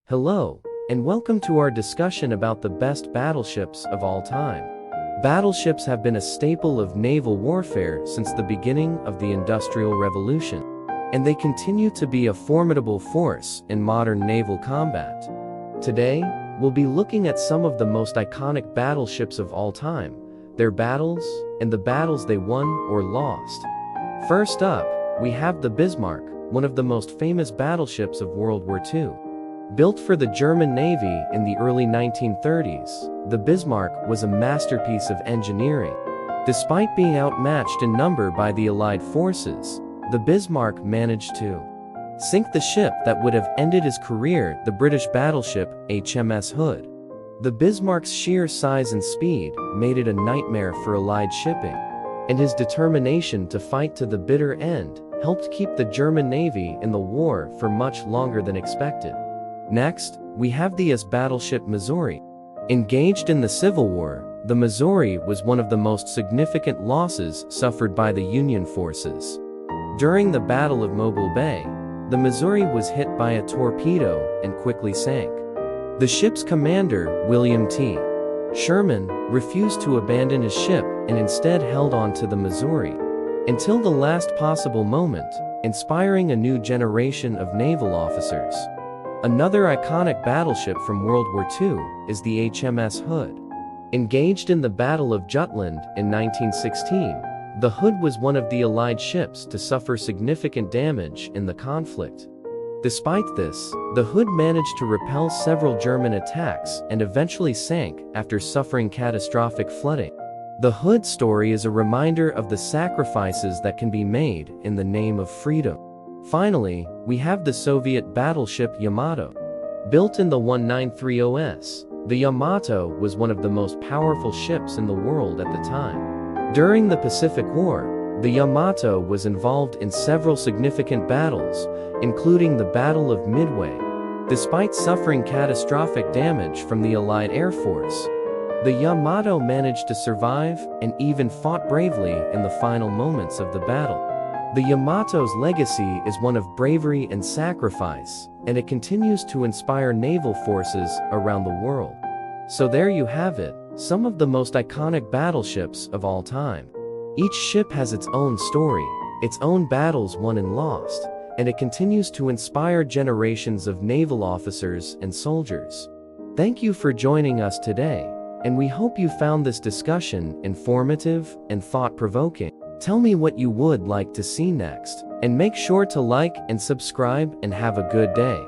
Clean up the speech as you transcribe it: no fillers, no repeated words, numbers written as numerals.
Hello, and welcome to our discussion about the best battleships of all time. Battleships have been a staple of naval warfare since the beginning of the Industrial Revolution, and they continue to be a formidable force in modern naval combat. Today, we'll be looking at some of the most iconic battleships of all time, their battles, and the battles they won or lost. First up, we have the Bismarck, one of the most famous battleships of World War II. Built for the German Navy in the early 1930s, the Bismarck was a masterpiece of engineering. Despite being outmatched in number by the Allied forces, the Bismarck managed to sink the ship that would have ended his career, the British battleship HMS Hood. The Bismarck's sheer size and speed made it a nightmare for Allied shipping, and his determination to fight to the bitter end helped keep the German Navy in the war for much longer than expected. Next, we have the US battleship Missouri. Engaged in the Civil War, the Missouri was one of the most significant losses suffered by the Union forces. During the Battle of Mobile Bay, the Missouri was hit by a torpedo and quickly sank. The ship's commander, William T. Sherman, refused to abandon his ship and instead held on to the Missouri until the last possible moment, inspiring a new generation of naval officers. Another iconic battleship from World War II is the HMS Hood. Engaged in the Battle of Jutland in 1916, the Hood was one of the Allied ships to suffer significant damage in the conflict. Despite this, the Hood managed to repel several German attacks and eventually sank after suffering catastrophic flooding. The Hood story is a reminder of the sacrifices that can be made in the name of freedom. Finally, we have the Soviet battleship Yamato. Built in the 1930s, the Yamato was one of the most powerful ships in the world at the time. During the Pacific War, the Yamato was involved in several significant battles, including the Battle of Midway. Despite suffering catastrophic damage from the Allied Air Force, the Yamato managed to survive and even fought bravely in the final moments of the battle. The Yamato's legacy is one of bravery and sacrifice, and it continues to inspire naval forces around the world. So there you have it, some of the most iconic battleships of all time. Each ship has its own story, its own battles won and lost, and it continues to inspire generations of naval officers and soldiers. Thank you for joining us today, and we hope you found this discussion informative and thought-provoking. Tell me what you would like to see next, and make sure to like and subscribe and have a good day.